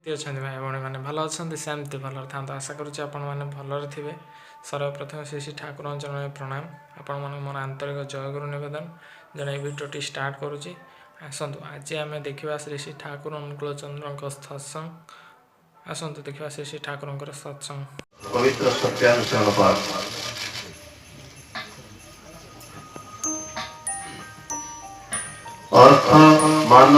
अच्छा भाई भाई मैंने भल अच्छा सेमती भल था आशा करुच्ची आपण मैंने भलरे थे। सर्वप्रथम श्री श्री ठाकुर चरण प्रणाम। आपण मन मोर आंतरिक जयगुरु निवेदन जन भिडियोटी स्टार्ट करुच्ची। आसतु आज आम देखा श्री श्री ठाकुर अनुकूल चंद्र सत्संग। आसतु देखा श्री श्री ठाकुर सत्संग पवित्र सत्यानुष्ठान पाठ। अर्थ मान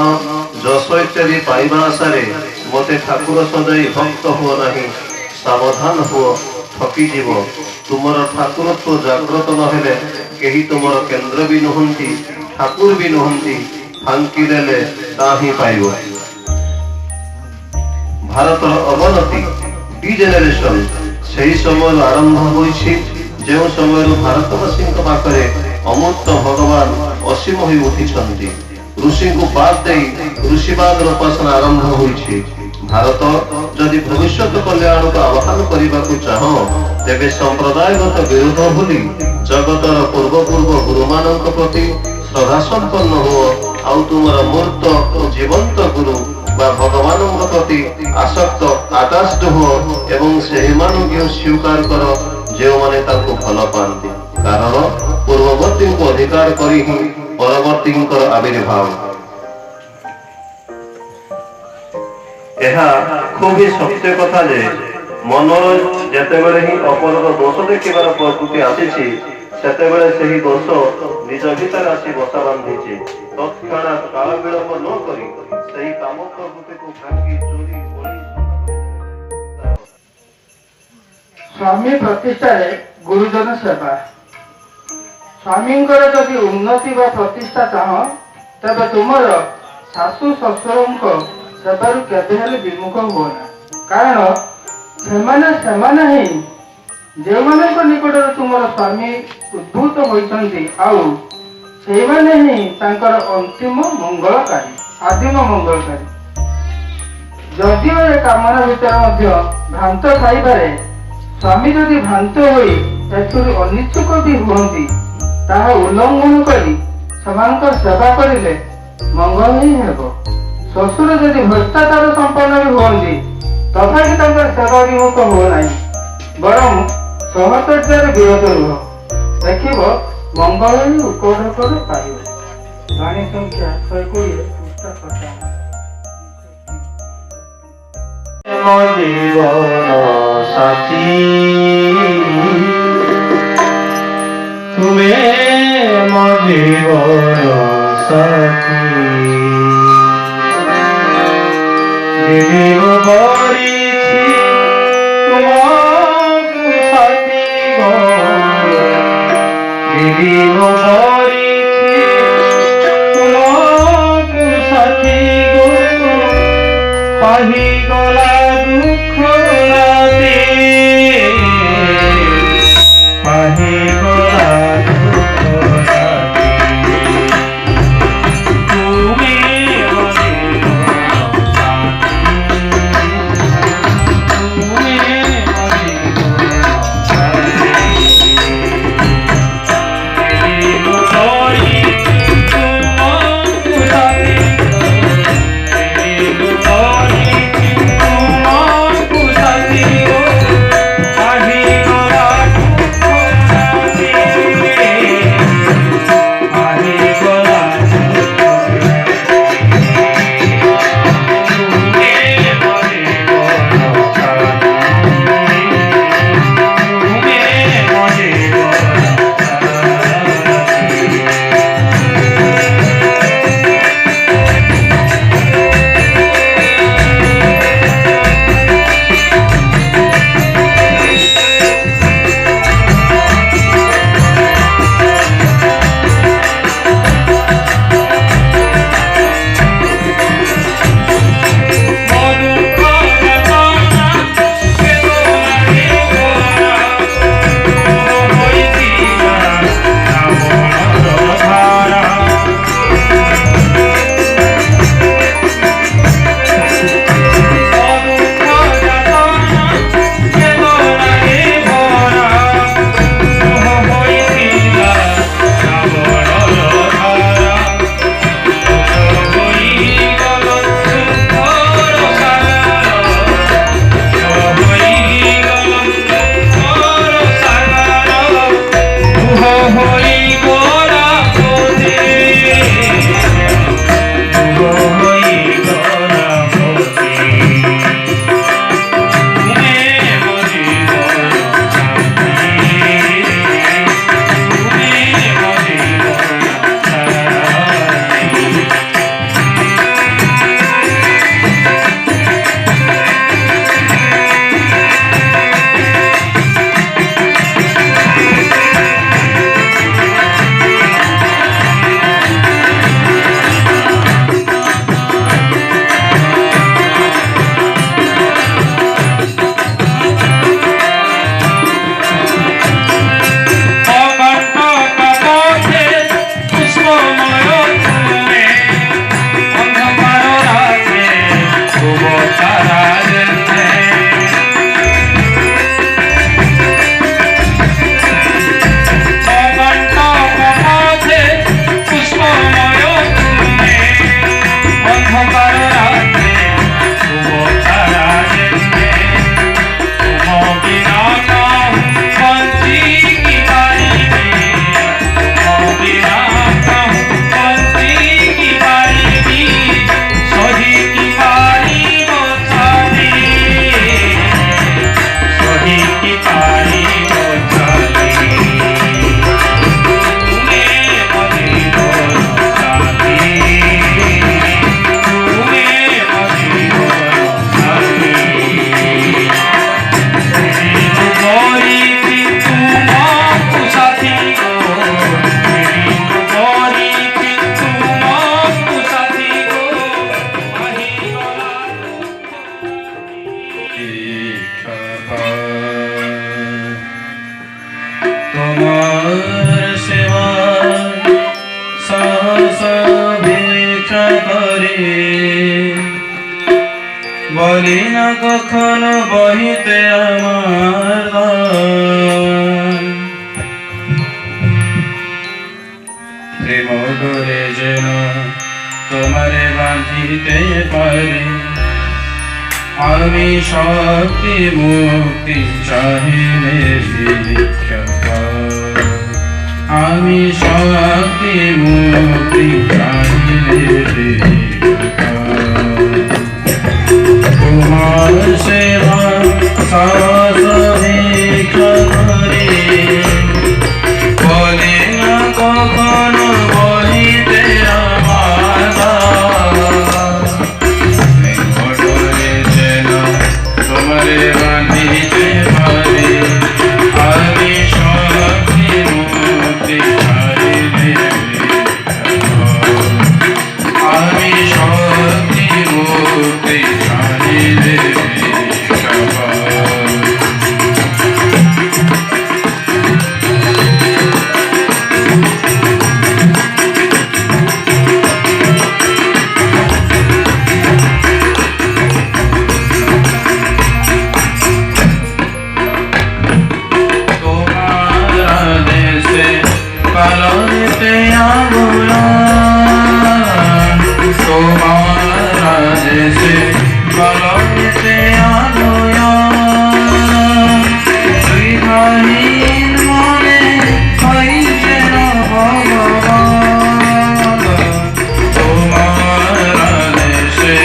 जश इत्यादि पाइबा आशारे मते ठाकुर सजाई भक्त हुओ नहीं, सावधान हुओ ठकी जीव। तुमर ठाकुरत्व जाग्रत नहेले केही तुमर केन्द्र भी नुहंती, ठाकुर भी नुहंती, फांकी देले ताही पाइबो। भारतर अवनति डिजेनेरेशन सेही समय आरंभ होइछि जेउ समय भारतवासी पाखरे अमूर्त भगवान असीम होई उठिछन्ति। ऋषि को बाद दे ऋषिवाद उपासना आरंभ होइछि। भारत जदि भविष्य कल्याण को आह्वान करने को चाह तेबे संप्रदायगत विरोध भूली जगतर पूर्व गुरुमान प्रति श्रद्धा संपन्न हो आउ तुमर मूर्त जीवंत गुरु बा भगवान प्रति आसक्त आकाष्ट हो एवं से स्वीकार कर जो माने भल पाती। कारण पूर्ववर्ती को अधिकार करी परवर्ती आविर्भाव। यह खूब ही सत्य कथा जे मनर जेतेबेले ही अपरर दोष देखिबार प्रकृति आसीछि सेतेबेले सेही दोष निज भीतर आसी बसा बांधिछि। तत्क्षणात् काल विलंब न करी सेही काम प्रकृति को भांगी चोरी स्वामी प्रतिष्ठा गुरुजन सेवा। स्वामी जदि उन्नति व प्रतिष्ठा चाह तब तुमर शाशु शशुर सेवारू केबे विमुख हुना। कारण सेमाने ही जो निकट तुमर स्वामी उद्भूत होती आने ही अंतिम मंगलकारी आदिम मंगलकारी। जदिओ ये कामना भितर भ्रांत थाईपे स्वामी जदि भ्रांत होई अनिच्छुक भी हुअन्ति ताहा उल्लंघन करी समानकर सेवा करिले मंगल ही हेबो। शशुर जदि भ्रष्टाचार संपन्न भी हुअन्ति तथापि तांकर सेवा विमुख हो नाही, बरं सहचर्यर विरोध रुह देखिब मंगल ही उपभोग पाइब। वाणी संख्या 120 पृष्ठ 50। जीवन साथी तुम्हें मो जीवन साथी जीव बरिछि तुमको साथी गो जीव बरिछि तुमको साथी गो पाही गला दुख राते पाही गला বলি না কখনো বহিতে আমার গান। প্রেম ডোরে যেন তোমারে বাঁধিতে পারি, আমি শক্তি মুক্তি চাহিলে ভিক্ষা পাই। আমি শক্তি মুক্তি চাহিলে ভিক্ষা পাই। তোমার সেবা সাহস ভিক্ষা করি, বলি না কখনো বলিতে আমার গান। ঘটরে যেন তোমারে বাঁধিতে পারি, আমি শক্তি মুক্তি চাহিলে ভিক্ষা পাই। আমি শক্তি মুক্তি চাহিলে ভিক্ষা পাই। তোমার আদেশে পালতে আগুয়ান, তোমার আদেশে পালতে আগুয়ান। হৃদয়হীন মনে হই যেন ভগবান, তোমার আদেশে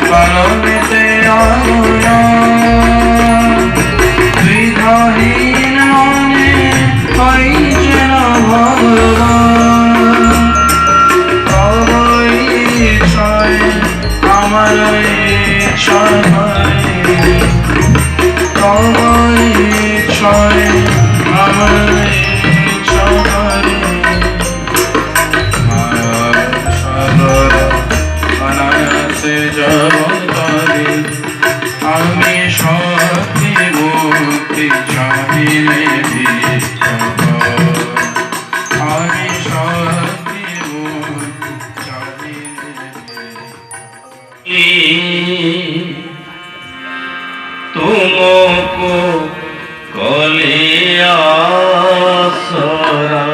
পালতে আগুয়ান। হৃদয়হীন মনে হই যেন ভগবান। তব ইচ্ছায় আমার ইচ্ছা হয়, তব ইচ্ছায় আমার ইচ্ছা হয়। মায়ার সাগর অনায়াসে জগতারি, আমি শক্তি মুক্তি চাহিলে ভিক্ষা পাই। আমি শক্তি মুক্তি চাহিলে ভিক্ষা পাই। तुमको कलिया सरा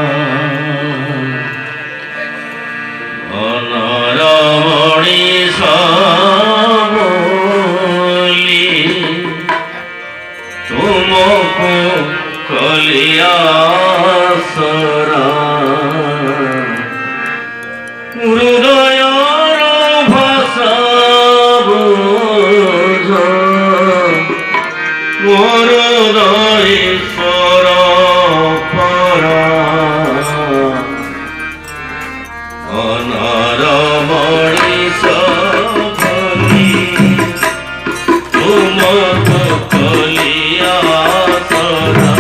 अनरमणि सबली, तुमको कलिया सरा हृदयर भाषा बुझ मोर ईश्वर परा। अनरमणि सबली, तुमको कलिया सरा।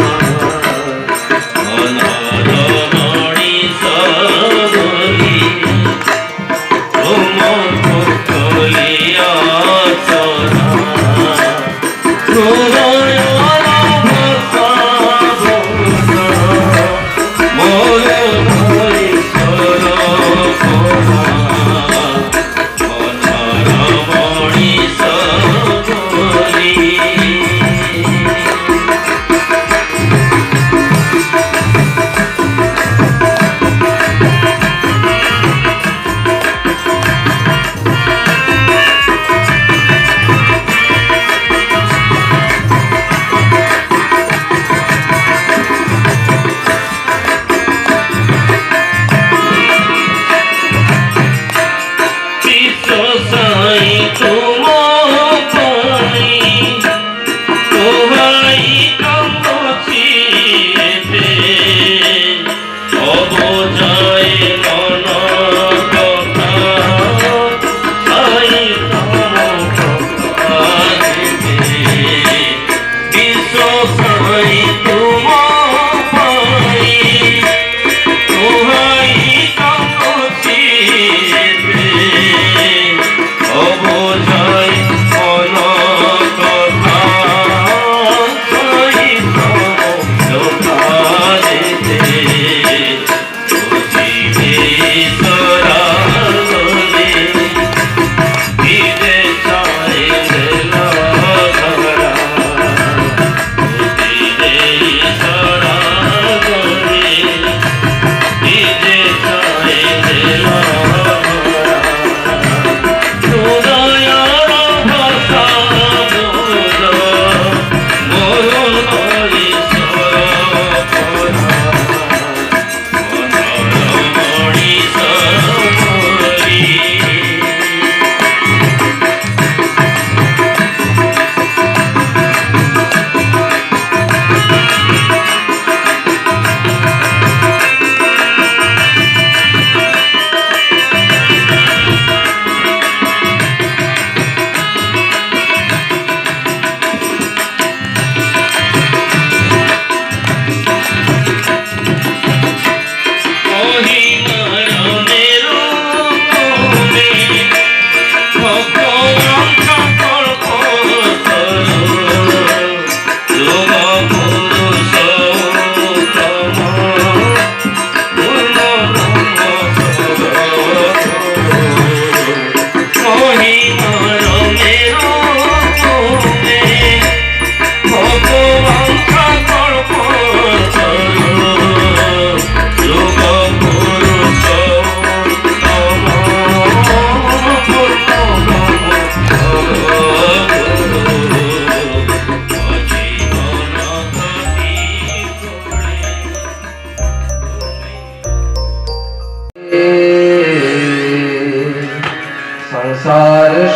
अनरमणि सबली, तुमको कलिया सरा। हृदयर भाषा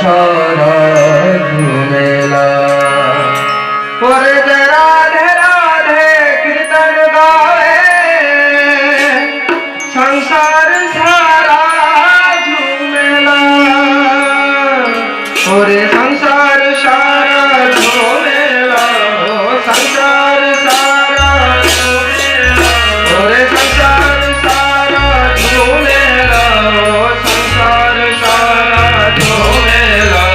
সারা ঝুমেলা ওরে যে রাধে রাধে কীর্তন গায়ে সংসার সারা ঝুমেলা ওরে সংসার সারা ঝুমেলা ও সংসার সারা ঝুমেলা ওরে সংসার সারা ঝুমেলা ও সংসার সারা ঝুমেলা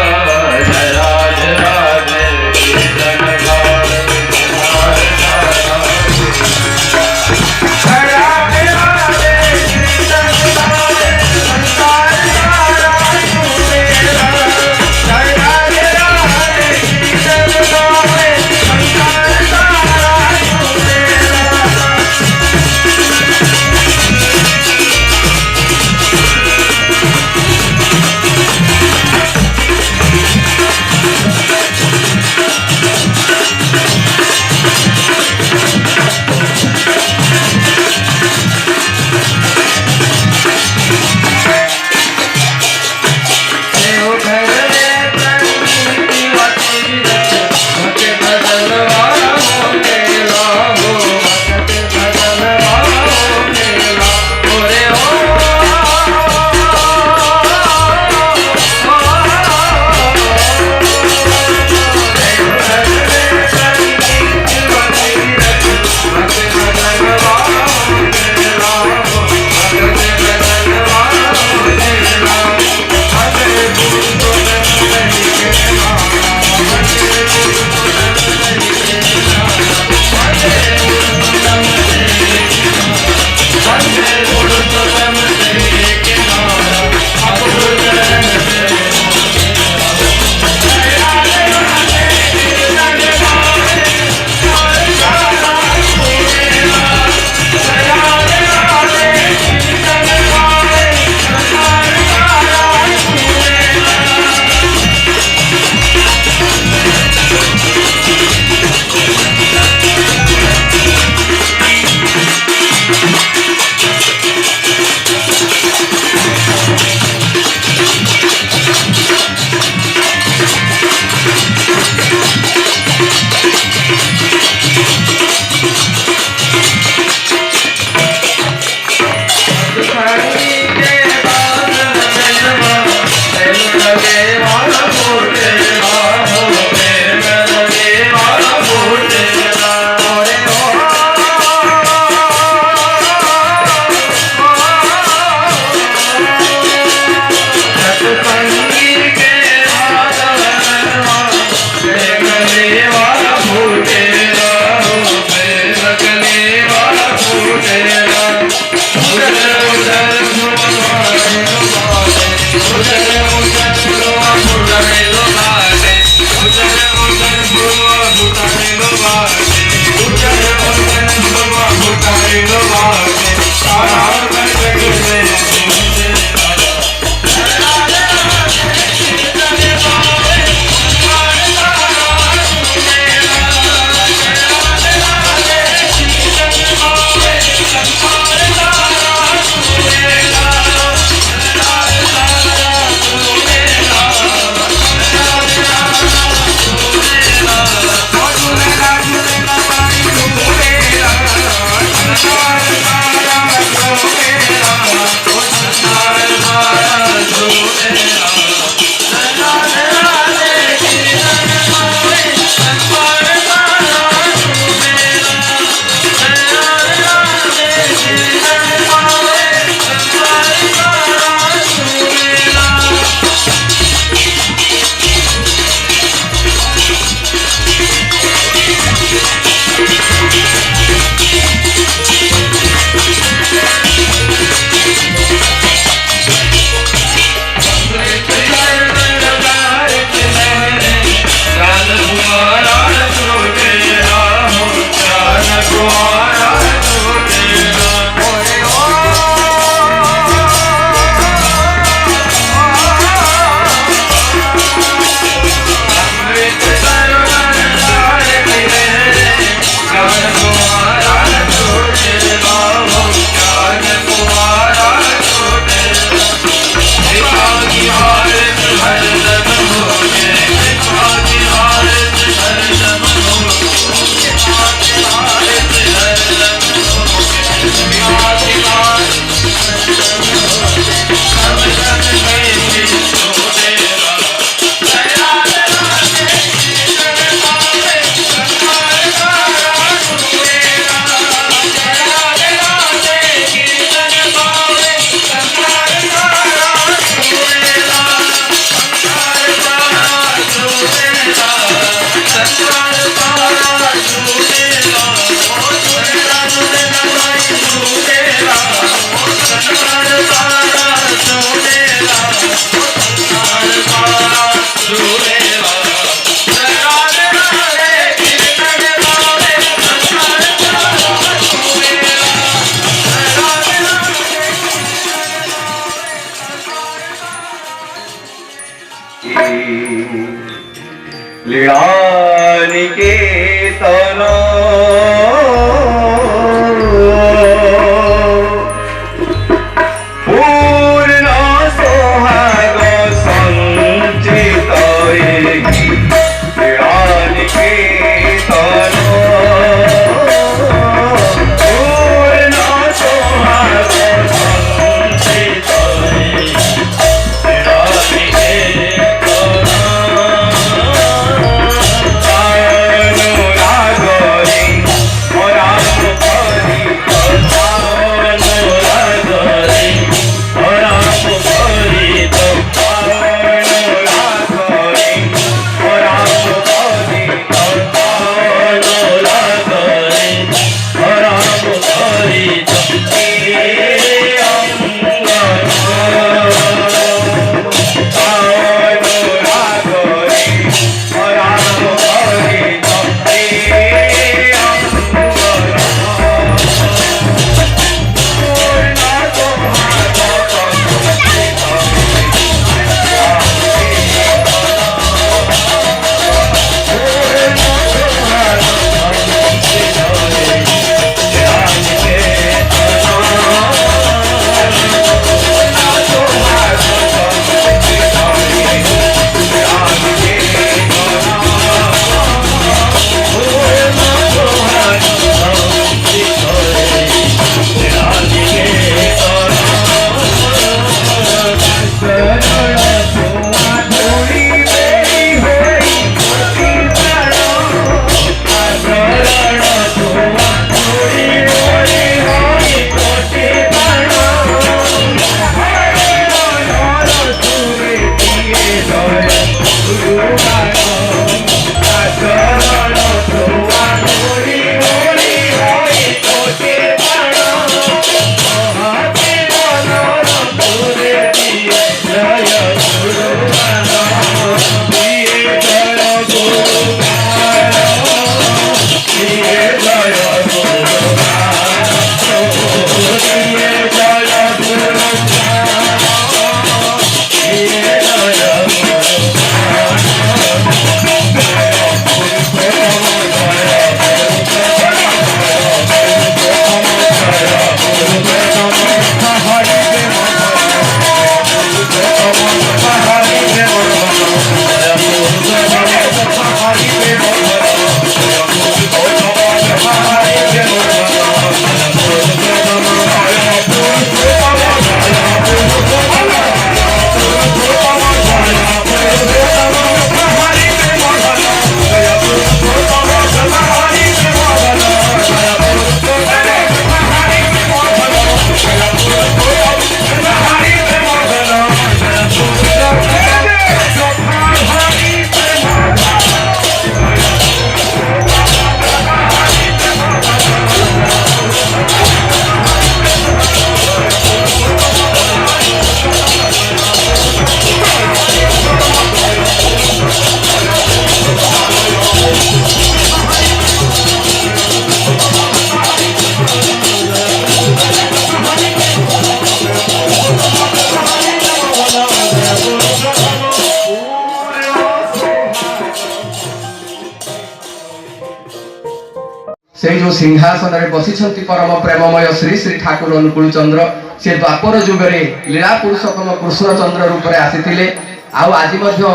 जो सिंहासन रे बसिछंती परम प्रेममय श्री श्री ठाकुर अनुकूल चंद्र से द्वापर जुगरे लीला पुरुषोत्तम कृष्ण चंद्र रूप में आसीथिले आउ आज मध्य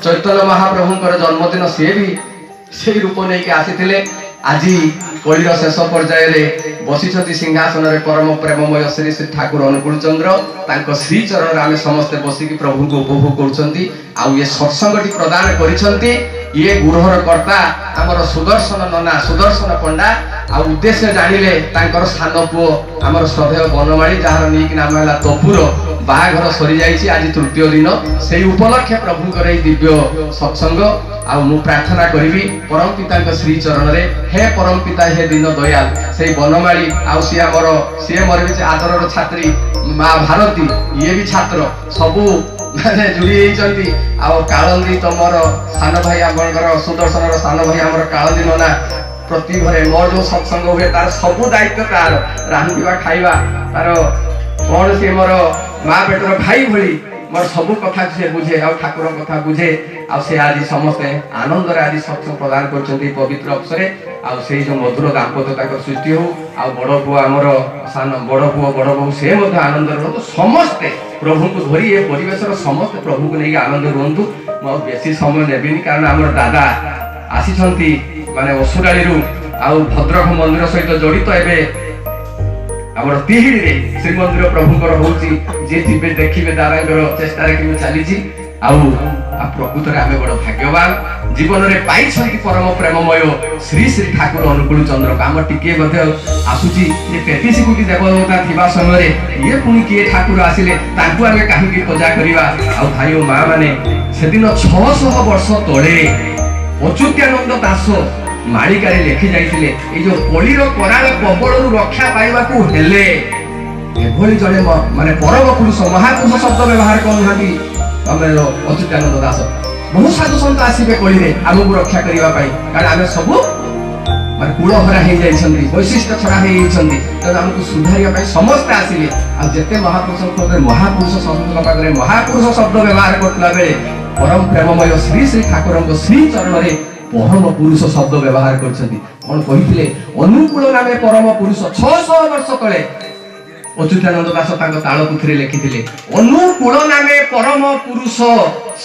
चैतन्य महाप्रभुଙ୍କର जन्मदिन से भी से रूप नहीं के आसीथिले आज कलिर शेष पर्याय बसिछंती सिंहासन रे परम प्रेममय श्री श्री ठाकुर अनुकूल चंद्र तांको श्री चरण रे आमे समस्त बसिकी प्रभु को उपभोग करछंती आउ ये सत्संगटी प्रदान करिछंती ये गुरुहर कर्ता आमर सुदर्शन नना सुदर्शन पंडा आ उद्देश्य जानिले तांकर स्थान पुओ आमर श्रद्धेय बनमाली जार नीक नाम है तपुर बाहाघर सरी जाइछि आज तृतीय दिन से उपलक्षे प्रभुଙ୍କର এই दिव्य सत्संग आ मु प्रार्थना करिवि परम पिता श्री चरण रे हे परम पिता हे दीन दयाल से बनमाली आ सी मोर भी आदरर छात्री माँ भारती ये भी छात्र सबू माने जुड़ी होइचंती आ कालंदी तमर सान भाई आपनकर सुदर्शनर सान भाई हमर कालंदी नना प्रति घरे मोर जो सत्संग हुए तार सबू दायित्व तार रांधिबा खाइबा तार कोन से मोर माँ पेटर भाई भली मोर सबू कथा से बुझे आ ठाकुर कथा बुझे आ से आज समस्त आनंद रे आज सत्संग प्रदान करछंती पवित्र अवसरे आ से जो मधुर दाम्पत्य ताकर सृष्टि हो आ बड़ पुआ हमर सान बड़ पुआ बड़ बहु से मध्य आनंद रहतो समस्त प्रभु को धरी ये परिवेश समस्त प्रभु को नहीं आनंद रुहतु मो बेसी समय नेबिनी कारण हमर दादा आसीछंती माने असुराली रु आ भद्रक मंदिर सहित जड़ित एबे हमर तिहिडी रे श्री मंदिर प्रभुकर होउची जे जिबे देखिबे दादाଙ୍କର चेष्टा रे कि चली छी आ प्रकृत रे आमे बड़ भाग्यवान जीवन रे पाइछंती परम प्रेममय श्री श्री ठाकुर अनुकूल चंद्र काम टिके मध्ये आसुची जे 33 कोटी देवता थिबा समय रे ये पुनी किए ठाकुर आसिले तांकु आमे काहे की पूजा करिवा आ भाई ओ मां माने सेदिन 600 वर्ष तळे अच्युतानंद दास मालिकारे लेखि जाइतिले ए जो कलिर कराल कबळरु रक्षा पाइबाकू हेले एभली जणे माने परम पुरुष महापुरुष शब्द व्यवहार करनाती तमे अच्युतानंद दास बहुत साधु संत आसीबे कलिरे आमକୁ रक्षा करिवा पाई कारण आमे सबु माने कुळ हरा हे जाइछंती वैशिष्ट छरा हे जाइछंती त हमकु सुधारिया पाई समस्त आसीले आ जते महापुरुष पदरे महापुरुष शब्द पागरे महापुरुष शब्द व्यवहार करतला बेले परम प्रेममय श्री श्री ठाकुरଙ୍କ श्री चरण रे परम पुरुष शब्द व्यवहार करछंती कोन कहिथिले अनुकूल नामे परम पुरुष 600 वर्ष तळे अच्युतानंद दास तांको ताळपुथरे लिखिथिले अनुकूल नामे परम पुरुष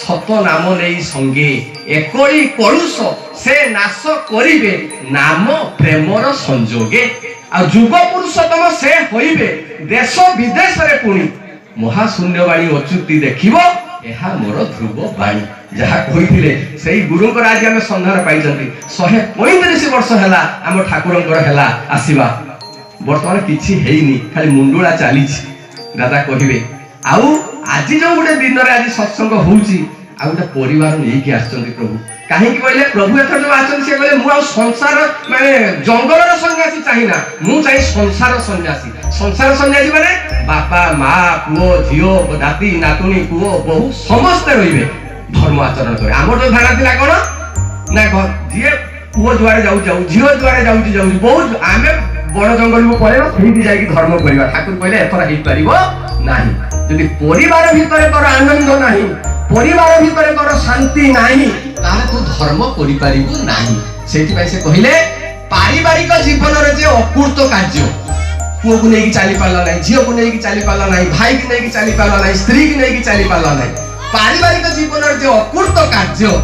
सत नाम नै संगे एकली कलुष से नाश करिवे नाम प्रेमर संजोगे आ जुग पुरुषोत्तम से होइबे देश विदेश रे पुनी महाशून्यवाणी अच्युति देखिबो एहा मोर ध्रुव बाणी जहा कहिथिले सेही गुरुंकर आज हम संधान पाइछंती 135 वर्ष हैला हम ठाकुरंकर हैला आसीबा वर्तमान किछि हेइनी खाली मुंडुळा चालीछि दादा कहिबे आउ आज जो गुटे दिन रे आज सत्संग होउची आ गुटे परिवार नै कि आछंती प्रभु काहे कि कहले प्रभु एथर जो आछन से कहले मु आ संसार माने जंगलर सन्यासी चाहिना मु चाहि संसार सन्यासी माने बापा मां पुओ झियो दाती नातुनी पुओ बहु समस्त रहिबे धर्म आचरण करे हमर जो धारणा थिला कोन ना जे पुओ जुआरे जाउ झियो जुआरे जाउ बहुत आमे बड़ जंगल को पळेबा सेही जाई कि धर्म करिबा ठाकुर कहले एथरा हेइ परिबो नाही जदि परिवार भितरे तोर आनंद नाही परिवार भितरे तोर शांति नाही तार तू धर्म करि परिबो नाही सेति पय से कहिले पारिवारिक जीवन रे जे अपूर्त कार्य पुओ को नेकी चाली पाला नाही झियो को नेकी चाली पाला नाही भाई की नेकी चाली पाला नाही स्त्री की नेकी चाली पाला नाही पारिवारिक जीवन रे जे अपूर्त कार्य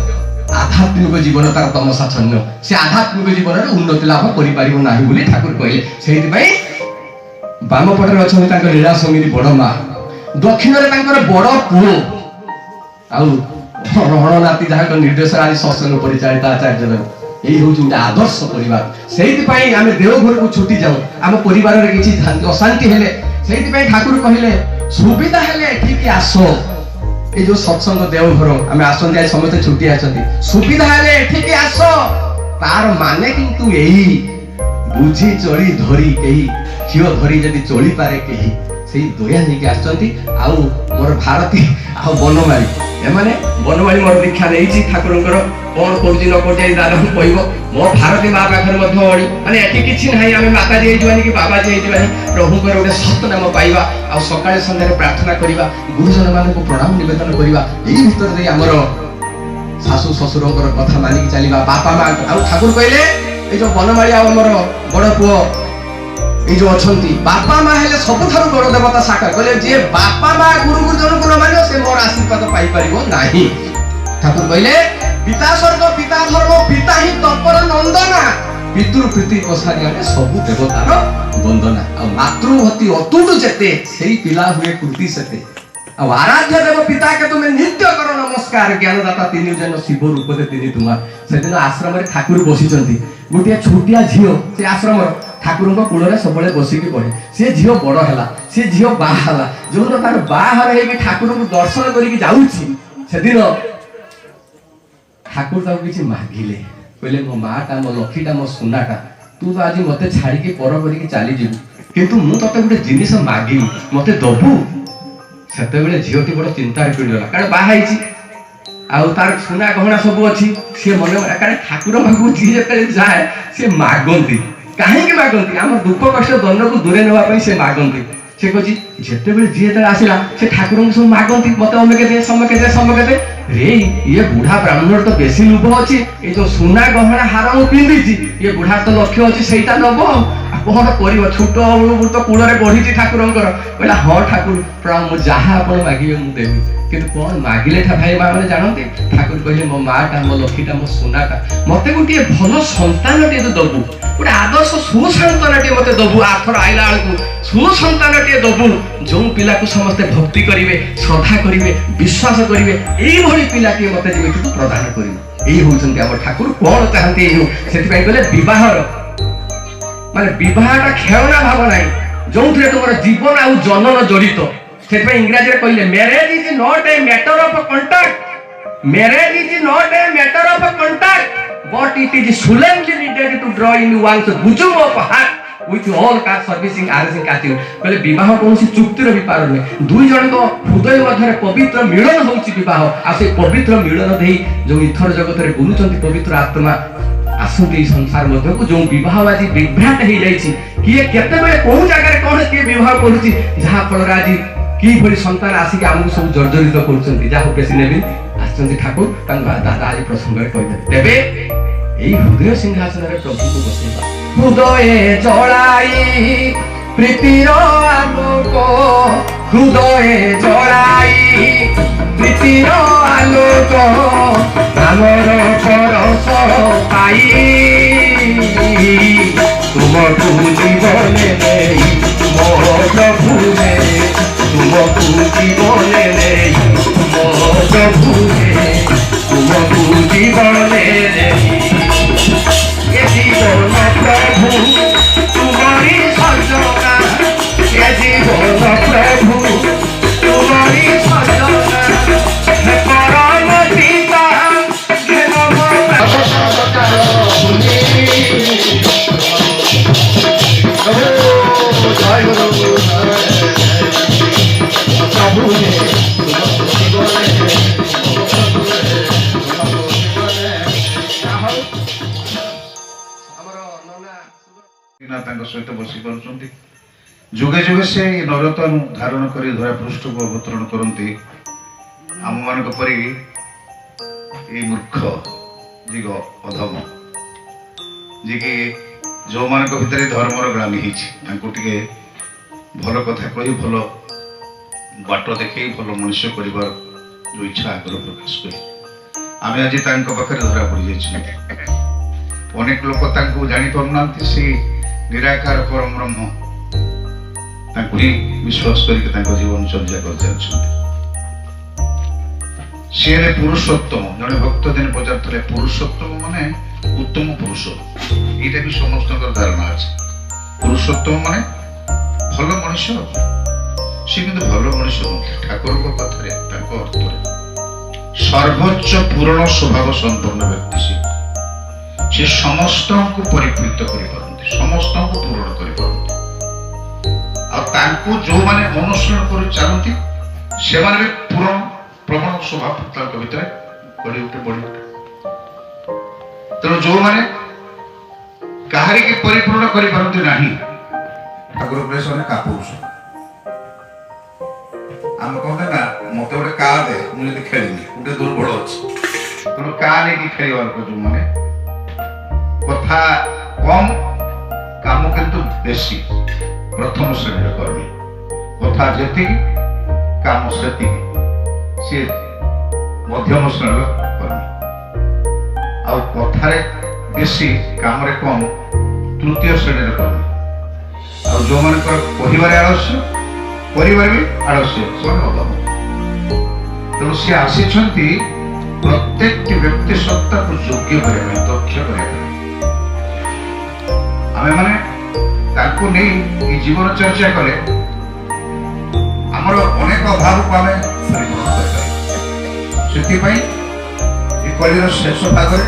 आध्यात्मिक जीवन तार तमसा छन्न से आध्यात्मिक जीवन रे उन्नति लाभ करि परिबो नाही बोली ठाकुर कहले सेति पय बाम पटरे अछन तांकर लीला समिति बड़ मा दक्षिण रे तांकर बड़ पुओ आउ रहण नाती जहा निर्देश आज सत्संग परिचालित आचार्य यही हूँ गोटे आदर्श परिवार से आम देवघर को छुट्टी जाऊ आम परिवार में किसी अशांति हेले से ठाकुर कहले सुविधा हेले ठीक आस ये जो सत्संग देवघर आम आसती आज समस्त छुट्टी आसती सुविधा हेले ठीक आस तार माने किंतु यही बुझी चली धरी कही झील धरी जदि चली पारे कही से दया नहीं आसती आउ मोर भारती आउ बनमाली एमाने बनमाली मोर दीक्षा नहीं ठाकुरंकर कौन कौची न कौची दादा को कहबो मो भारती मां पाखर मध्य अड़ी माने एठी किछि नाही आमे माता जी हेइजवानी कि बाबा जी हेइजवानी प्रभु कर ओटे सत्य नाम पाइबा आ सकाळे संध्या प्रार्थना करिबा गुरुजन माने को प्रणाम निवेदन करिबा एही भीतर दे हमर सासु ससुरकर कथा मानि चलिबा बापा मां आ ठाकुर कहले এই যে বনମାଳି ଆଉ ଆମର ବଡ଼ ପୁଅ এই যে অছন্তি বাপা মা হেলে ସବୁଠାରୁ ବଡ଼ ଦେବତା ସାକାର କହିଲେ ଯିଏ ବାପା ମା ଗୁରୁ ଗୁରୁଜନଙ୍କୁ ନ ମାନିବ ସେ ମୋର ଆଶୀର୍ବାଦ ପାଇପାରିବ ନାହିଁ। ଠାକୁର କହିଲେ ପିତା ସ୍ୱର୍ଗ ପିତା ଧର୍ମ ପିତା ହିଁ ତପର ନନ୍ଦନା ପିତୃ ପ୍ରୀତି ପ୍ରସାରିଆରେ ସବୁ ଦେବତାର ବନ୍ଦନା। ଆଉ ମାତୃଭକ୍ତି ଅତୁଟ ଯେତେ ସେଇ ପିଲା ହୁଏ କୃତି ସେତେ। ଆଉ ଆରାଧ୍ୟ ଦେବ ପିତାକେ ତୁମେ ନିତ୍ୟ କର ନମସ୍କାର ଜ୍ଞାନଦାତା ତିନି ଜନ ଶିବ ରୂପରେ ତିନି ତୁମାର। ସେଦିନ ଆଶ୍ରମରେ ଠାକୁର ବସିଛନ୍ତି ଗୋଟିଏ ଛୋଟିଆ ଝିଅ ସେ ଆଶ୍ରମର ଠାକୁରଙ୍କ କୂଳରେ ସବୁବେଳେ ବସିକି ପଢେ। ସେ ଝିଅ ବଡ଼ ହେଲା ସେ ଝିଅ ବାହା ହେଲା ଯୋଉଦିନ ତାର ବାହାଘର ହେଇକି ଠାକୁରଙ୍କୁ ଦର୍ଶନ କରିକି ଯାଉଛି ସେଦିନ ଠାକୁର ତାକୁ କିଛି ମାଗିଲେ କହିଲେ ମୋ ମାଟା ମୋ ଲକ୍ଷ୍ମୀଟା ମୋ ସୁନାଟା ତୁ ତ ଆଜି ମତେ ଛାଡିକି ପର କରିକି ଚାଲିଯିବୁ କିନ୍ତୁ ମୁଁ ତତେ ଗୋଟେ ଜିନିଷ ମାଗିବି ମତେ ଦବୁ। ସେତେବେଳେ ଝିଅଟି ବଡ଼ ଚିନ୍ତାରେ ପଡ଼ିଗଲା କାରଣ ବାହା ହେଇଛି ଆଉ ତାର ସୁନା ଗହଣା ସବୁ ଅଛି। ସିଏ ମନେ ମନେ କାରଣ ଠାକୁର ପାଖକୁ ଯିଏ ଯେତେବେଳେ ଯାଏ ସିଏ ମାଗନ୍ତି। କାହିଁକି ମାଗନ୍ତି? ଆମର ଦୁଃଖ କଷ୍ଟ ଦଣ୍ଡକୁ ଦୂରେଇ ନେବା ପାଇଁ ସେ ମାଗନ୍ତି। ସେ କହୁଛି ଯେତେବେଳେ ଯିଏ ଯେତେବେଳେ ଆସିଲା ସେ ଠାକୁରଙ୍କୁ ସବୁ ମାଗନ୍ତି ମତେ ଅମକେ ଦେ ସମକେ ଦେ ସମକେ ଦେ। ରେ ଇଏ ବୁଢା ବ୍ରାହ୍ମଣର ତ ବେଶୀ ଲୋଭ ଅଛି ଏଇ ଯୋଉ ସୁନା ଗହଣା ହାର ମୁଁ ପିନ୍ଧିଛି ଇଏ ବୁଢା ତ ଲକ୍ଷ୍ୟ ଅଛି ସେଇଟା ନବ ଆଉ କଣ କରିବ। ଛୋଟ ବେଳୁ ତ କୂଳରେ ବଢିଛି ଠାକୁରଙ୍କର କହିଲା ହଁ ଠାକୁର ପ୍ରଣାମ ମୁଁ ଯାହା ଆପଣ ମାଗିବେ ମୁଁ ଦେବି କିନ୍ତୁ କଣ ମାଗିଲେ ଭାଇ ମା ମାନେ ଜାଣନ୍ତି? ଠାକୁର କହିଲେ ମୋ ମାଟା ମୋ ଲକ୍ଷ୍ମୀଟା ମୋ ସୁନାଟା ମତେ ଗୋଟିଏ ଭଲ ସନ୍ତାନଟିଏ ତୁ ଦବୁ ଗୋଟେ ଆଦର୍ଶ ସୁସନ୍ତାନଟିଏ ମତେ ଦବୁ। ଆଥର ଆଇଲା ବେଳକୁ ସୁସନ୍ତାନଟିଏ ଦବୁ ଯୋଉ ପିଲାକୁ ସମସ୍ତେ ଭକ୍ତି କରିବେ ଶ୍ରଦ୍ଧା କରିବେ ବିଶ୍ୱାସ କରିବେ ଏଇଭଳି ପିଲାଟିଏ ମତେ ଯେମିତି ତୁ ପ୍ରଦାନ କରିବୁ। ଏଇ ହଉଛନ୍ତି ଆମ ଠାକୁର କଣ ଚାହାନ୍ତି ଏଇ ସେଥିପାଇଁ କହିଲେ ବିବାହର ମାନେ ବିବାହଟା ଖେଳନା ଭାବ ନାହିଁ ଯୋଉଥିରେ ତୁମର ଜୀବନ ଆଉ ଜନନ ଜଡ଼ିତ। ସେଥିପାଇଁ ଇଂରାଜୀରେ କହିଲେ marriage is not a matter of contact marriage is not a matter of contact but it is solemnly needed to draw in one's bosom of heart with all car servicing arranging catching କହିଲେ ବିବାହ କୌଣସି ଚୁକ୍ତିର ବିପାର ନୁହେଁ ଦୁଇ ଜଣଙ୍କ ହୃଦୟ ମଧ୍ୟରେ ପବିତ୍ର ମିଳନ ହେଉଛି ବିବାହ। ଆଉ ସେ ପବିତ୍ର ମିଳନ ଦେଇ ଯୋଉ ଇଥର ଜଗତରେ ବୁଲୁଛନ୍ତି ପବିତ୍ର ଆତ୍ମା ଆସନ୍ତି ଏଇ ସଂସାର ମଧ୍ୟକୁ। ଯୋଉ ବିବାହ ଆଜି ବିଭ୍ରାଟ ହେଇଯାଇଛି କିଏ କେତେବେଳେ କୋଉ ଜାଗାରେ କଣ କିଏ ବିବାହ କରୁଛି ଯାହା ଫଳରେ ଆଜି କିଭଳି ସନ୍ତାନ ଆସିକି ଆମକୁ ସବୁ ଜର୍ଜରିତ କରୁଛନ୍ତି। ଯାହା ବେଶୀ ନେବି ଆସିଛନ୍ତି ଠାକୁର ତାଙ୍କ ଦାଦା ଆଜି ପ୍ରସଙ୍ଗରେ କହିଦେବେ ତେବେ ଏଇ ହୃଦୟ ସିଂହାସନରେ ପ୍ରଭୁଙ୍କୁ ବସେଇବା। ହୃଦୟ ଜଳାଇ ପ୍ରୀତିର ଆଲୋକ ହୃଦୟ ଜଳାଇ ପ୍ରୀତିର ଆଲୋକ ଆମର ପରଶ ପାଇ ତୁମକୁ ଜୀବନେ ନେଇ ମୋ ପ୍ରଭୁରେ ତୁମକୁ ଜୀବନେ ନେଇ ମୋ ପ୍ରଭୁରେ ତୁମକୁ ଜୀବନେ ନେଇ ଏ ଜୀବନ ପ୍ରଭୁ ତୁମରି ସଜନା ଏ ଜୀବନ ପ୍ରଭୁ ତୁମରି ସଜନା ହେ ପରମ ପିତା ହେ ନମ ତାଙ୍କ ସହିତ ବସି ପାରୁଛନ୍ତି। ଯୁଗେ ଯୁଗେ ସେ ନରୋତ୍ତମ ଧାରଣ କରି ଧରା ପୃଷ୍ଠକୁ ଅବତରଣ କରନ୍ତି ଆମମାନଙ୍କ ପରି ଏଇ ମୂର୍ଖ ଦିଗ ଅଧମ ଯିଏକି ଯେଉଁମାନଙ୍କ ଭିତରେ ଧର୍ମର ଗ୍ଳାନି ହେଇଛି ତାଙ୍କୁ ଟିକେ ଭଲ କଥା କହି ଭଲ ବାଟ ଦେଖେଇ ଭଲ ମଣିଷ କରିବାର ଯେଉଁ ଇଚ୍ଛା ଆଗ୍ରହ ପ୍ରକାଶ କରି ଆମେ ଆଜି ତାଙ୍କ ପାଖରେ ଧରା ପଡ଼ିଯାଇଛନ୍ତି। ଅନେକ ଲୋକ ତାଙ୍କୁ ଜାଣିପାରୁନାହାନ୍ତି ସେ ନିରାକାର ପରମ ବ୍ରହ୍ମ ତାଙ୍କୁ ହିଁ ବିଶ୍ୱାସ କରିକି ତାଙ୍କ ଜୀବନ ଚର୍ଚ୍ଚା କରିଚାଲିଛନ୍ତି। ସିଏ ହେଲେ ପୁରୁଷୋତ୍ତମ। ଜଣେ ଭକ୍ତ ଦିନ ପଚାରୁଥିଲେ ପୁରୁଷୋତ୍ତମ ମାନେ ଉତ୍ତମ ପୁରୁଷ। ଏଇଟା ବି ସମସ୍ତଙ୍କର ଧାରଣା ଅଛି ପୁରୁଷୋତ୍ତମ ମାନେ ଭଲ ମଣିଷ। ସେ କିନ୍ତୁ ଭଲ ମଣିଷ ନୁହନ୍ତି ଠାକୁରଙ୍କ କଥାରେ ତାଙ୍କ ଅର୍ଥରେ ସର୍ବୋଚ୍ଚ ପୂରଣ ସ୍ୱଭାବ ସମ୍ପନ୍ନ ବ୍ୟକ୍ତି ସେ ସମସ୍ତଙ୍କୁ ପରିପୂରିତ କରିପାରନ୍ତି ସମସ୍ତଙ୍କୁ ପୂରଣ କରିପାରନ୍ତି। ଆଉ ତାଙ୍କୁ ଯୋଉମାନେ ଅନୁସରଣ କରି ଚାଲନ୍ତି ସେମାନେ ବି ପୂରଣ ପ୍ରମାଣ ସ୍ୱଭାବ ତାଙ୍କ ଭିତରେ ଗଢ଼ି ଉଠେ ବଢି ଉଠେ। ତେଣୁ ଯୋଉମାନେ କାହାରିକି ପରିପୂର୍ଣ୍ଣ କରିପାରନ୍ତି ନାହିଁ ଠାକୁର କହିଲେ ସେମାନେ କାପୁରୁଷ। ଆମେ କହନ୍ତି ନା ମତେ ଗୋଟେ କା ଦେ ମୁଁ ଯଦି ଖେଳିବି ଗୋଟେ ଦୁର୍ବଳ ଅଛି ତେଣୁ କା ନେଇକି ଖେଳିବା ଲୋକ ଯୋଉମାନେ କଥା কম কাম কিন্তু বেশি প্রথম শ্রেণীর কর্মী কথা যেতিকি কাম সেতিকি সে ମଧ୍ୟମ ଶ୍ରେଣୀର କର୍ମୀ ଆଉ କଥାରେ ବେଶୀ କାମରେ କମ ତୃତୀୟ ଶ୍ରେଣୀର କର୍ମୀ ଆଉ ଯୋଉମାନଙ୍କର କହିବାରେ ଆଳସ୍ୟ କରିବାରେ ବି ଆଳସ୍ୟ ସେମାନେ ଅଧମ ତେଣୁ ସେ ଆସିଛନ୍ତି ପ୍ରତ୍ୟେକଟି ବ୍ୟକ୍ତି ସତ୍ତାକୁ ଯୋଗ୍ୟ କରିବା ପାଇଁ ଦକ୍ଷ କରିବା ପାଇଁ ଆମେମାନେ ତାଙ୍କୁ ନେଇ এই ଜୀବନ ଚର୍ଚ୍ଚା କଲେ ଆମର ଅନେକ ଅଭାବକୁ ଆମେ ପରିପୂର୍ଣ୍ଣ କରିପାରିବା ସେଥିପାଇଁ ଏ କଳିର ଶେଷ ଭାଗରେ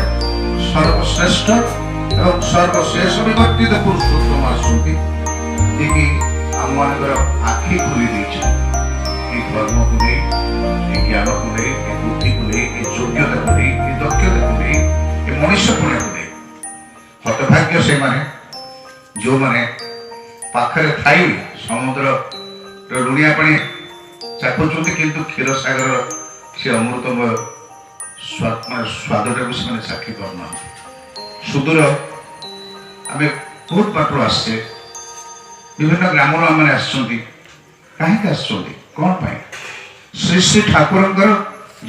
ସର୍ବଶ୍ରେଷ୍ଠ ଏବଂ ସର୍ବଶେଷ ବିଭକ୍ତିତ ପୁରୁଷୋତ୍ତମ ଆସୁଛନ୍ତି ଯିଏକି ଆମମାନଙ୍କର ଆଖି ଖୋଲି ଦେଇଛନ୍ତି ଏ ଧର୍ମକୁ ନେଇ ଏ ଜ୍ଞାନକୁ ନେଇ ଏ ବୁଦ୍ଧିକୁ ନେଇ ଏ ଯୋଗ୍ୟତାକୁ ନେଇ ଏ ଦକ୍ଷତାକୁ ନେଇ ଏ ମଣିଷପଣକୁ ନେଇ ହତଭାଗ୍ୟ ସେମାନେ ଯେଉଁମାନେ ପାଖରେ ଥାଇ ସମୁଦ୍ରର ଲୁଣିଆ ପାଣି ଚାଖୁଛନ୍ତି କିନ୍ତୁ କ୍ଷୀରସାଗରର ସେ ଅମୃତମୟ ସ୍ୱାଦଟାକୁ ସେମାନେ ଚାଖି ପାରୁନାହାନ୍ତି ସୁଦୂର ଆମେ ବହୁତ ବାଟରୁ ଆସିଛେ ବିଭିନ୍ନ ଗ୍ରାମରୁ ଆମମାନେ ଆସିଛନ୍ତି କାହିଁକି ଆସିଛନ୍ତି କ'ଣ ପାଇଁ ଶ୍ରୀ ଶ୍ରୀ ଠାକୁରଙ୍କର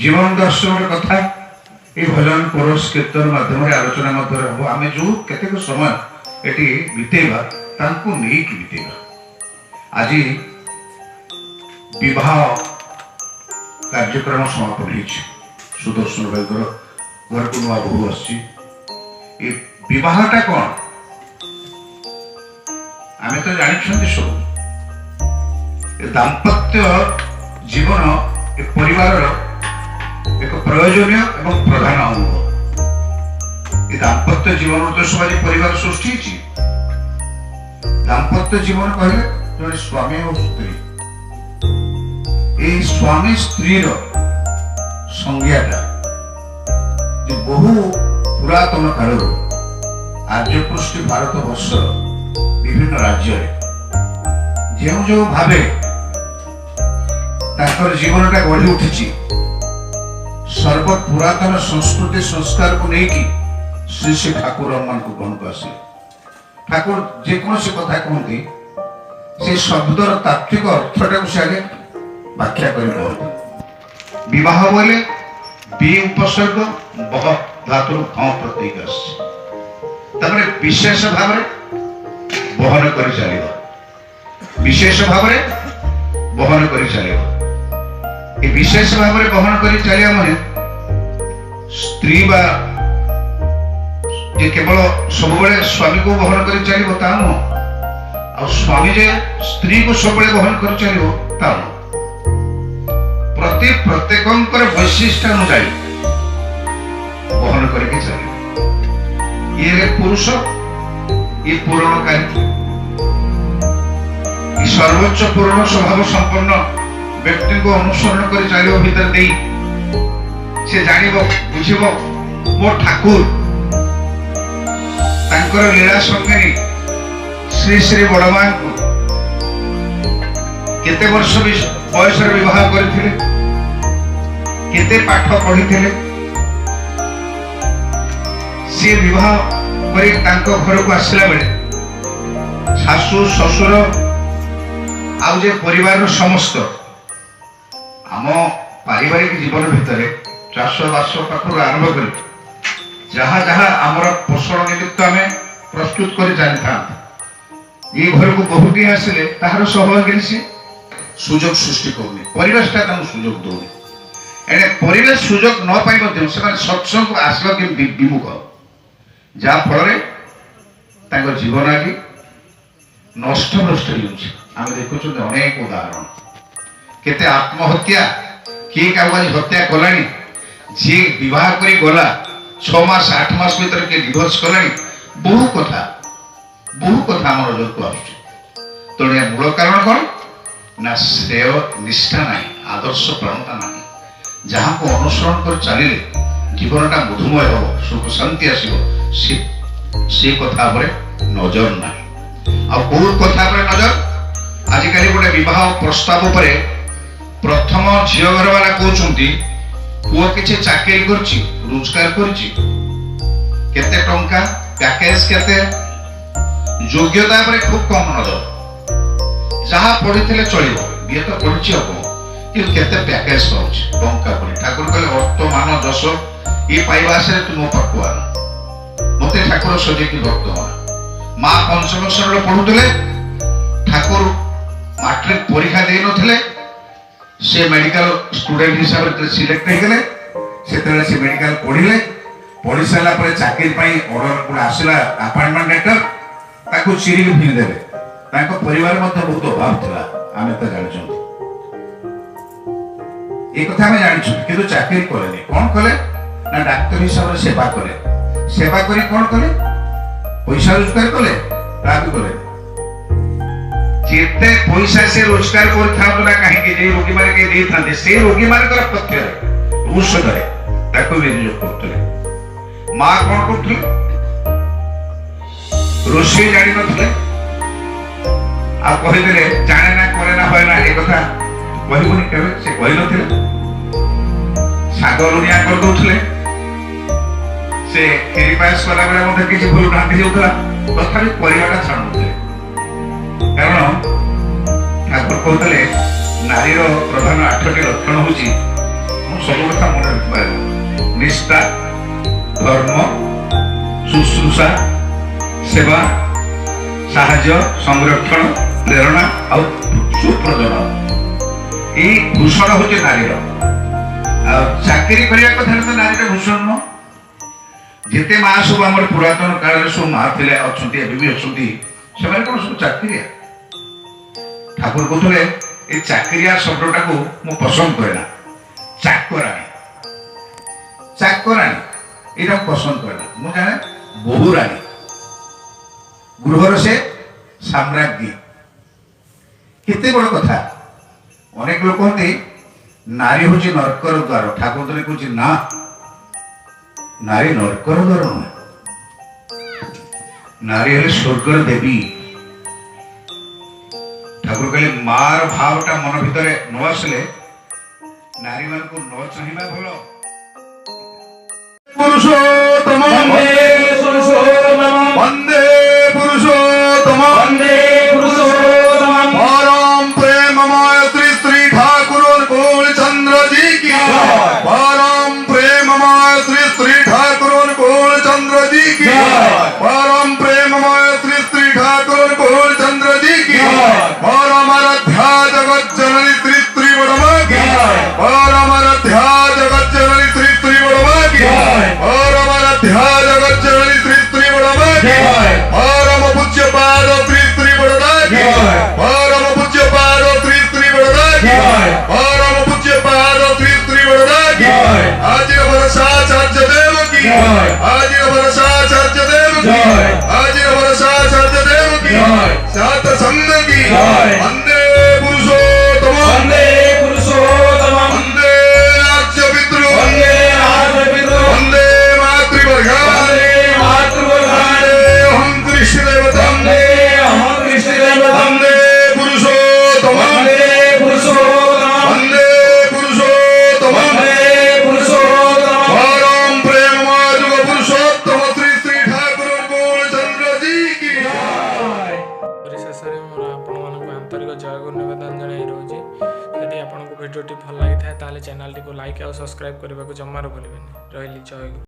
ଜୀବନ ଦର୍ଶନର କଥା এই ଭଜନ କୋରସ କୀର୍ତ୍ତନ ମାଧ୍ୟମରେ ଆଲୋଚନା ମଧ୍ୟରେ ହେବ ଆମେ ଯେଉଁ କେତେକ ସମୟ ଏଠି ବିତେଇବା ତାଙ୍କୁ ନେଇକି ବିତେଇବା ଆଜି ବିବାହ କାର୍ଯ୍ୟକ୍ରମ ସମାପନ ହେଇଛି ସୁଦର୍ଶନ ଭାଇଙ୍କର ଘରକୁ ନୂଆ ବୋହୂ ଆସିଛି ଏ ବିବାହଟା କ'ଣ ଆମେ ତ ଜାଣିଛନ୍ତି ସବୁ ଏ ଦାମ୍ପତ୍ୟ ଜୀବନ ଏ ପରିବାରର ଏକ ପ୍ରୟୋଜନୀୟ ଏବଂ ପ୍ରଧାନ ଅଙ୍ଗ ଏ ଦାମ୍ପତ୍ୟ ଜୀବନରୁ ତ ସବୁ ଆଜି ପରିବାର ସୃଷ୍ଟି ହେଇଛି ଦାମ୍ପତ୍ୟ ଜୀବନ କହିଲେ ଜଣେ ସ୍ୱାମୀ ଏବଂ ସ୍ତ୍ରୀ এই স্বামী স্ত্রীর সংজ্ঞাটা যে বহু পুরাতন কালর আর্যপৃষ্টি ভারতবর্ষর বিভিন্ন রাজ্যের যে ভাবে তাঁর জীবনটা গড়ি উঠিছি সর্বপুরাতন সংস্কৃতি সংস্কারକୁ ନେଇକି ଶ୍ରୀ ଶ୍ରୀ ଠାକୁର ଆମମାନଙ୍କୁ ଗ୍ରହଣକୁ ଆସିଲେ ଠାକୁର ଯେକୌଣସି କଥା କୁହନ୍ତି ସେ ଶବ୍ଦର ତାତ୍ତ୍ୱିକ ଅର୍ଥଟାକୁ ସେ ଆଗେ ବ୍ୟାଖ୍ୟା କରି କୁହନ୍ତି ବିବାହ ବୋଇଲେ ବି ଉପସର୍ଗ ବହ ଧାତୁରୁ ଭ ପ୍ରତୀକ ଆସିଛି ତାପରେ ବିଶେଷ ଭାବରେ ବହନ କରି ଚାଲିବ ବିଶେଷ ଭାବରେ ବହନ କରି ଚାଲିବ ଏ ବିଶେଷ ଭାବରେ ବହନ କରି ଚାଲିବା ମାନେ ସ୍ତ୍ରୀ ବା ଯେ କେବଳ ସବୁବେଳେ ସ୍ୱାମୀକୁ ବହନ କରି ଚାଲିବ ତା ନୁହଁ ଆଉ ସ୍ୱାମୀ ଯେ ସ୍ତ୍ରୀକୁ ସବୁବେଳେ ବହନ କରି ଚାଲିବ ତା ନୁହଁ ପ୍ରତ୍ୟେକଙ୍କର ବୈଶିଷ୍ଟ୍ୟ ଅନୁଯାୟୀ ବହନ କରିକି ଚାଲିବ ଇଏ ପୁରୁଷ ଇଏ ପୂରଣକାରୀ ଇ ସର୍ବୋଚ୍ଚ ପୂରଣ ସ୍ୱଭାବ ସମ୍ପନ୍ନ ବ୍ୟକ୍ତିଙ୍କୁ ଅନୁସରଣ କରି ଚାଲିବ ଭିତରେ ଦେଇ ସେ ଜାଣିବ ବୁଝିବ ମୋ ଠାକୁର ତାଙ୍କର ଲୀଳା ସଙ୍ଗିନୀ ଶ୍ରୀ ଶ୍ରୀ ବଡ଼ମାଙ୍କୁ କେତେ ବର୍ଷ ବୟସରେ ବିବାହ କରିଥିଲେ କେତେ ପାଠ ପଢିଥିଲେ ସେ ବିବାହ କରି ତାଙ୍କ ଘରକୁ ଆସିଲା ବେଳେ ଶାଶୁ ଶ୍ୱଶୁର ଆଉ ଯେ ପରିବାରର ସମସ୍ତ ଆମ ପାରିବାରିକ ଜୀବନ ଭିତରେ ଚାଷବାସ ପାଖରୁ ଆରମ୍ଭ କରି ଯାହା ଯାହା ଆମର ପୋଷଣ ନିମିତ୍ତ ଆମେ ପ୍ରସ୍ତୁତ କରି ଜାଣିଥାନ୍ତି এই ঘরକୁ ବହୁଟିଏ ଆସିଲେ ତାହାର ସହଭାଗୀ ସେ ସୁଯୋଗ ସୃଷ୍ଟି କରୁନି ପରିବେଶଟା ତାଙ୍କୁ ସୁଯୋଗ ଦଉନି ଏଣେ ପରିବେଶ ସୁଯୋଗ ନ ପାଇ ମଧ୍ୟ ସେମାନେ ସତ୍ସଙ୍ଗକୁ ଆସିବାକୁ ବିମୁଖ ଯାହା ଫଳରେ ତାଙ୍କ ଜୀବନ ଆଗେ ନଷ୍ଟ ହେଉଛି ଆମେ ଦେଖୁଛନ୍ତି ଅନେକ ଉଦାହରଣ କେତେ ଆତ୍ମହତ୍ୟା କିଏ କାହାକୁ ଆଜି ହତ୍ୟା କଲାଣି ଯିଏ ବିବାହ କରି ଗଲା 6 ମାସ 8 ମାସ ଭିତରେ କିଏ ଡିଭୋର୍ସ କଲାଣି ବହୁ କଥା ଆମ ନଜରକୁ ଆସୁଛି ତେଣୁ ଏ ମୂଳ କାରଣ କ'ଣ ନା ଶ୍ରେୟ ନିଷ୍ଠା ନାହିଁ ଆଦର୍ଶ ପ୍ରଣତା ନାହିଁ ଯାହାକୁ ଅନୁସରଣ କରି ଚାଲିଲେ ଜୀବନଟା ମଧୁମୟ ହେବ ସୁଖ ଶାନ୍ତି ଆସିବ ସେ କଥା ଉପରେ ନଜର ନାହିଁ ଆଉ କୋଉ କଥା ଉପରେ ନଜର ଆଜିକାଲି ଗୋଟେ ବିବାହ ପ୍ରସ୍ତାବ ଉପରେ ପ୍ରଥମ ଝିଅ ଘର ବାଲା କହୁଛନ୍ତି ପୁଅ କିଛି ଚାକିରି କରିଛି ରୋଜଗାର କରିଛି କେତେ ଟଙ୍କା ପ୍ୟାକେଜ କେତେ ଯୋଗ୍ୟତା ଉପରେ ଖୁବ୍ କମ୍ ନଜର। ଯାହା ପଢିଥିଲେ ଚଳିବ, ବିଏ ତ ପଢିଛି ହବ, କିନ୍ତୁ କେତେ ପ୍ୟାକେଜ ପାଉଛି ଟଙ୍କା ପରି। ଠାକୁର କହିଲେ ଅର୍ଥ ମାନ ଯଶ ଇଏ ପାଇବା ଆଶରେ ତୁ ମୋ ପାଖକୁ ଆନ, ମତେ ଠାକୁର ସଜେଇକି ଭକ୍ତ ହବା। ମା ପଞ୍ଚମ ଶ୍ରେଣୀରେ ପଢୁଥିଲେ, ଠାକୁର ମାଟ୍ରିକ ପରୀକ୍ଷା ଦେଇନଥିଲେ, ସେ ମେଡିକାଲ ଷ୍ଟୁଡେଣ୍ଟ ହିସାବରେ ସିଲେକ୍ଟ ହେଇଗଲେ। ସେତେବେଳେ ସେ ମେଡିକାଲ ପଢିଲେ, ପଢି ସାରିଲା ପରେ ଚାକିରି ପାଇଁ ଅର୍ଡର ଗୋଟେ ଆସିଲା ଆପଏଣ୍ଟମେଣ୍ଟ ଲେଟର, ତାକୁ ଚିରିକି ଫିଙ୍ଗିଦେଲେ। ତାଙ୍କ ପରିବାର ମଧ୍ୟ ବହୁତ ଅଭାବ ଥିଲା, ଆମେ ତ ଜାଣିଛନ୍ତି, ଏ କଥା ଆମେ ଜାଣିଛୁ, କିନ୍ତୁ ଚାକିରି କଲେନି। କଣ କଲେ ନା ଡାକ୍ତର ହିସାବରେ ସେବା କଲେ। ସେବା କରି କଣ କଲେ, ପଇସା ରୋଜଗାର କଲେ, ତା ବି କଲେ। ଯେତେ ପଇସା ସେ ରୋଜଗାର କରିଥାନ୍ତୁ ନା କାହିଁକି, ଯେ ରୋଗୀ ମାନେ ଦେଇଥାନ୍ତେ, ସେ ରୋଗୀ ମାନଙ୍କର ପକ୍ଷରେ ଔଷଧରେ ତାକୁ ବିନିଯୋଗ କରୁଥିଲେ। ମା କଣ କରୁଥିଲେ, ରୋଷେଇ ଜାଣିନଥିଲେ, ଆଉ କହିଦେଲେ ଜାଣେ ନା କରେ ନା ହୁଏ ନା, ଏ କଥା କହିବୁନି କେବେ, ସେ କହିନଥିଲେ। ଶାଗ ଲୁଣିଆ କରିଦଉଥିଲେ, ସେ କ୍ଷୀରି ପାୟସ କଲାବେଳେ ମଧ୍ୟ କିଛି ଭୁଲ ଢାଙ୍କି ଯାଉଥିଲା, ତଥାପି ପରିବାଟା ଛାଡୁନଥିଲେ। କାରଣ ଠାକୁର କହୁଥିଲେ ନାରୀର ପ୍ରଧାନ 8ଟି ଲକ୍ଷଣ ହଉଛି, ମୁଁ ସବୁ କଥା ମନେ ରଖିପାରିବି, ନିଷ୍ଠା, ଧର୍ମ, ଶୁଶ୍ରୂଷା, ସେବା, ସାହାଯ୍ୟ, ସଂରକ୍ଷଣ, ପ୍ରେରଣା ଆଉ ସୁପ୍ରଜନ। ଏଇ ଭୂଷଣ ହଉଛି ନାରୀର। ଆଉ ଚାକିରି କରିବା କଥା ତ ନାରୀର ଭୂଷଣ ନୁହଁ। ଯେତେ ମା ସବୁ ଆମର ପୁରାତନ କାଳରେ ସବୁ ମା ଥିଲେ, ଅଛନ୍ତି, ଏବେ ବି ଅଛନ୍ତି, ସେମାନେ କଣ ସବୁ ଚାକିରିଆ? ଠାକୁର କହୁଥିଲେ এই ଚାକିରିଆ ଶବ୍ଦଟାକୁ ମୁଁ ପସନ୍ଦ କରେ ନା। ଚାକରାଣୀ, ଚାକରାଣୀ ଏଇଟା ପସନ୍ଦ କରେ ନା। ମୁଁ ଜାଣେ ବୋହୁରାଣୀ, ଗୃହର ସେ ସାମ୍ରାଜ୍ଞୀ। କେତେ ବଡ କଥା। ଅନେକ ଲୋକ କହନ୍ତି ନାରୀ ହଉଛି ନର୍କର ଦ୍ୱାର। ଠାକୁର କହୁଛି ନା, ନାରୀ ନର୍କର ଦ୍ୱାର ନୁହେଁ, ନାରୀ ହେଲେ ସ୍ୱର୍ଗର ଦେବୀ। ଠାକୁର କହିଲେ ମାର ଭାବଟା ମନ ଭିତରେ ନ ଆସିଲେ ନାରୀ ମାନଙ୍କୁ ନ ଚାହିଁବା ଭଲ। ପୁରୁଷୋତ୍ତମ ବନ୍ଦେ ପୁରୁଷୋତ୍ତମ परम प्रेममय श्री श्री ठाकुर अनुकूल चंद्र जी की, परम प्रेममय श्री श्री ठाकुर अनुकूल चंद्र जी की, परम प्रेममय श्री श्री ठाकुर अनुकूल चंद्र जी की, परम आराध्या जगत जननी श्री श्री बड़मा की, परम आराध्या जगत जननी श्री श्री बड़मा की, परम आराध्या जगत जननी श्री श्री बड़मा की, परम पूज्य पाद श्री श्री बड़दा की, परम पूज्य पाद श्री श्री बड़दा की, परम पूज्य पाद श्री श्री बड़दा की, आज वर्षाचार्य देव की, आज वर्षाचार्य देव की, आज वर्षाचार्य देव की, सात संग की, वंदे पुरुषोत्तम, वंदे राज्य पितृ, वंदे मातृवर्ग, वंदे हम कृष्ण देवता, वंदे पुरुषोत्तम, वंदे पुरुषोत्तम, परम प्रेममय जुग पुरुषोत्तम श्री श्री ठाकुर अनुकूल चंद्र जी की। परिशेषରେ ମୋର ଆପଣମାନଙ୍କୁ ଆନ୍ତରିକ ଜୟଗୁରୁ ନିବେଦନ ଜଣାଇ ରହୁଛି। ଯଦି ଆପଣଙ୍କୁ ଭିଡ଼ିଓଟି ଭଲ ଲାଗିଥାଏ ତାହେଲେ ଚ୍ୟାନେଲଟିକୁ ଲାଇକ୍ ଆଉ ସବସ୍କ୍ରାଇବ୍ କରିବାକୁ ଜମାରୁ ଭୁଲିବେନି। ରହିଲି, ଜୟଗୁରୁ।